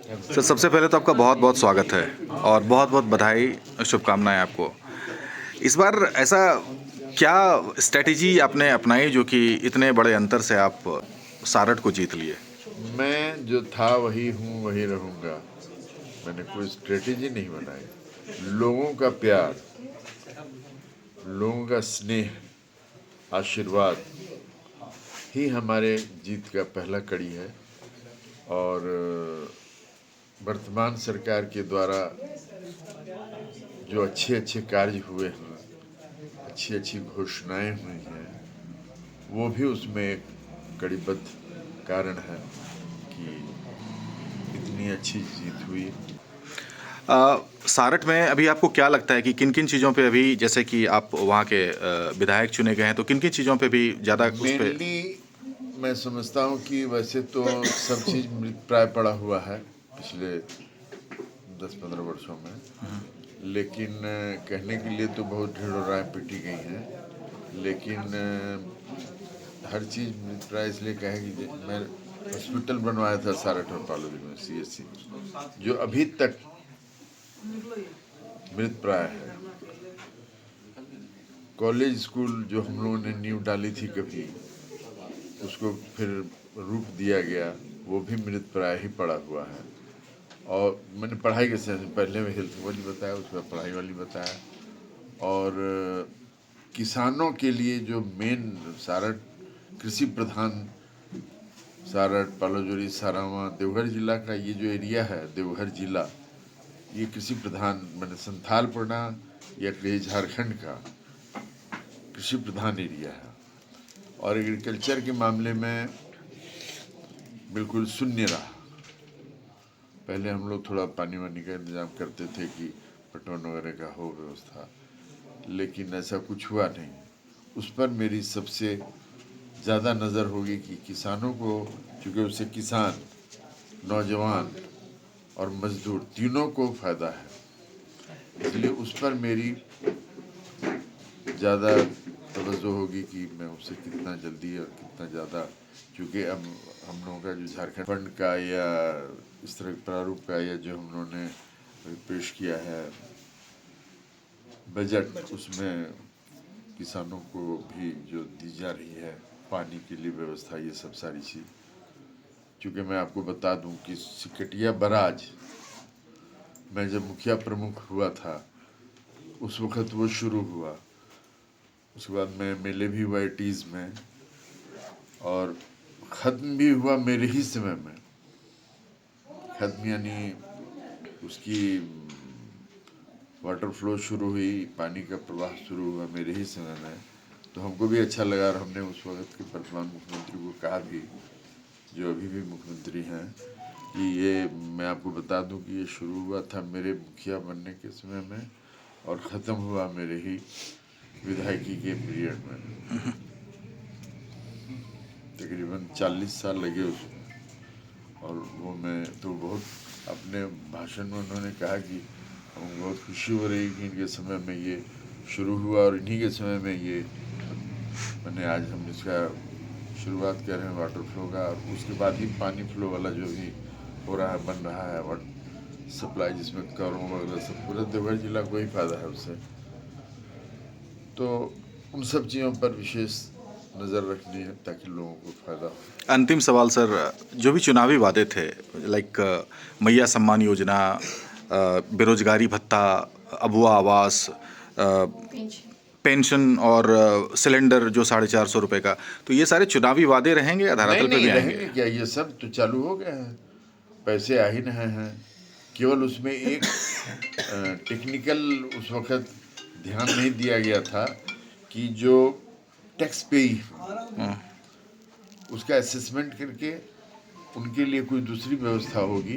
Sir सबसे पहले तो आपका बहुत बहुत स्वागत है और बहुत बहुत बधाई, शुभकामनाएं आपको। इस बार ऐसा क्या स्ट्रेटेजी आपने अपनाई जो कि इतने बड़े अंतर से आप सारठ को जीत लिए? मैं जो था वही हूँ, वही रहूँगा। मैंने कोई स्ट्रेटेजी नहीं बनाई। लोगों का प्यार, लोगों का स्नेह, आशीर्वाद ही हमारे जीत का पहला कड़ी है। और वर्तमान सरकार के द्वारा जो अच्छे अच्छे कार्य हुए हैं, अच्छी अच्छी घोषणाएं हुई हैं, वो भी उसमें एक कड़ीबद्ध कारण है कि इतनी अच्छी जीत हुई। सारठ में अभी आपको क्या लगता है कि किन किन चीज़ों पे अभी, जैसे कि आप वहाँ के विधायक चुने गए हैं, तो किन किन चीज़ों पे भी ज़्यादा उस पे? मेनली मैं समझता हूँ कि वैसे तो सब चीज़ मृत प्राय पड़ा हुआ है पिछले 10-15 वर्षों में, लेकिन कहने के लिए तो बहुत ढेरों राय पिटी गई हैं, लेकिन हर चीज़ मृत प्राय इसलिए कहेगी। मैं हॉस्पिटल बनवाया था सारठ और पालोदी में, CSC, जो अभी तक मृत प्राय है। कॉलेज स्कूल जो हम लोगों ने नींव डाली थी कभी, उसको फिर रूप दिया गया, वो भी मृत प्राय ही पड़ा हुआ है। और मैंने पढ़ाई के सेंस में पहले में हेल्थ वाली बताया, उसमें पढ़ाई वाली बताया। और किसानों के लिए जो मेन सारठ कृषि प्रधान, सारठ, पालोजोरी, सारावा, देवघर जिला का ये जो एरिया है, देवघर जिला, ये कृषि प्रधान, मैंने संथालपना या कहीं झारखंड का कृषि प्रधान एरिया है। और एग्रीकल्चर के मामले में बिल्कुल शून्य रहा। पहले हम लोग थोड़ा पानी वानी का इंतजाम करते थे कि पटवन वगैरह का हो व्यवस्था, लेकिन ऐसा कुछ हुआ नहीं। उस पर मेरी सबसे ज़्यादा नज़र होगी कि किसानों को, चूँकि उससे किसान, नौजवान और मजदूर तीनों को फ़ायदा है, इसलिए उस पर मेरी ज़्यादा तवज्जो होगी कि मैं उसे कितना जल्दी और कितना ज़्यादा, चूँकि अब हम लोगों का जो झारखंड फंड का या इस तरह प्रारूप का या जो हम लोगों ने पेश किया है बजट, उसमें किसानों को भी जो दी जा रही है पानी के लिए व्यवस्था, ये सब सारी चीज़, चूँकि मैं आपको बता दूं कि सिकटिया बराज मैं जब मुखिया प्रमुख हुआ था उस वक़्त वो शुरू हुआ। उसके बाद मैं MLA भी हुआ 80s में, और ख़त्म भी हुआ मेरे ही समय में। ख़त्म यानी उसकी वाटर फ्लो शुरू हुई, पानी का प्रवाह शुरू हुआ मेरे ही समय में। तो हमको भी अच्छा लगा, और हमने उस वक़्त के वर्तमान मुख्यमंत्री को कहा भी, जो अभी भी मुख्यमंत्री हैं, कि ये मैं आपको बता दूं कि ये शुरू हुआ था मेरे मुखिया बनने के समय में और ख़त्म हुआ मेरे ही विधायकी के पीरियड में। तकरीबन 40 साल लगे उसमें। और वो मैं तो बहुत, अपने भाषण में उन्होंने कहा कि हमको बहुत खुशी हो रही कि इनके समय में ये शुरू हुआ और इन्हीं के समय में ये मैंने आज हम इसका शुरुआत कर रहे हैं वाटर फ्लो का। और उसके बाद ही पानी फ्लो वाला जो भी हो रहा है, बन रहा है वाटर सप्लाई, जिसमें करों वगैरह सब, पूरे देवघर जिला को ही फायदा है उससे। तो उन सब चीज़ों पर विशेष नज़र रखनी है ताकि लोगों को फायदा हो। अंतिम सवाल सर, जो भी चुनावी वादे थे, लाइक मैया सम्मान योजना, बेरोजगारी भत्ता, अबुआ आवास, पेंशन और सिलेंडर जो 450 रुपये का, तो ये सारे चुनावी वादे रहेंगे या नहीं धरातल पे नहीं भी आएंगे? रहेंगे क्या, ये सब तो चालू हो गए हैं, पैसे आ ही रहे हैं। केवल उसमें एक टेक्निकल उस वक़्त ध्यान नहीं दिया गया था कि जो टैक्स पेई उसका असेसमेंट करके उनके लिए कोई दूसरी व्यवस्था होगी।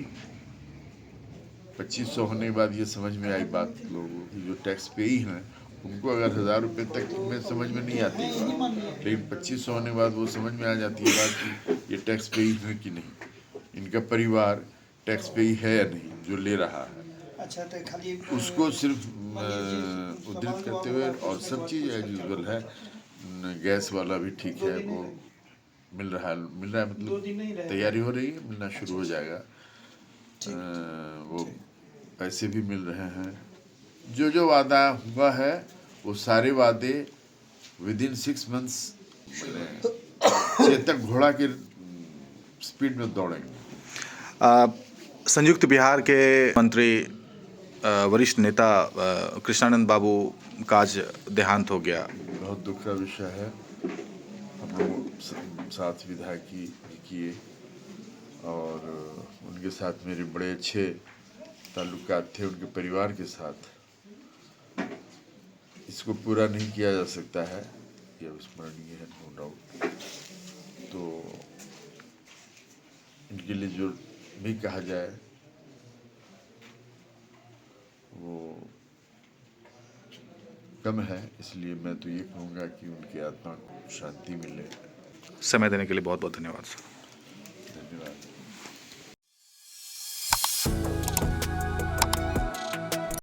2500 होने के बाद ये समझ में आई बात लोगों की, जो टैक्स पेई हैं उनको अगर 1000 रुपये तक में समझ में नहीं आती है बात, लेकिन 2500 होने के बाद वो समझ में आ जाती है बात कि ये टैक्स पेई है कि नहीं, इनका परिवार टैक्स पेई है या नहीं जो ले रहा है। अच्छा, तो खाली उसको सिर्फ उद्धृत करते हुए, और सब चीज़ एज यूजल है। गैस वाला भी ठीक है, वो मिल रहा है मतलब तैयारी हो रही है, मिलना शुरू हो जाएगा। वो पैसे भी मिल रहे हैं। जो जो वादा हुआ है वो सारे वादे विदिन 6 मंथ्स चेतक घोड़ा के स्पीड में दौड़ेंगे। संयुक्त बिहार के मंत्री वरिष्ठ नेता कृष्णानंद बाबू का आज देहांत हो गया। बहुत दुख का विषय है। हम लोग साथ विधायकी भी किए और उनके साथ मेरे बड़े अच्छे ताल्लुकात थे उनके परिवार के साथ। इसको पूरा नहीं किया जा सकता है, ये अविस्मरणीय है, नो डाउट। तो इनके लिए जो भी कहा जाए वो कम है, इसलिए मैं तो ये कहूँगा कि उनकी आत्मा को शांति मिले। समय देने के लिए बहुत बहुत धन्यवाद सर। धन्यवाद।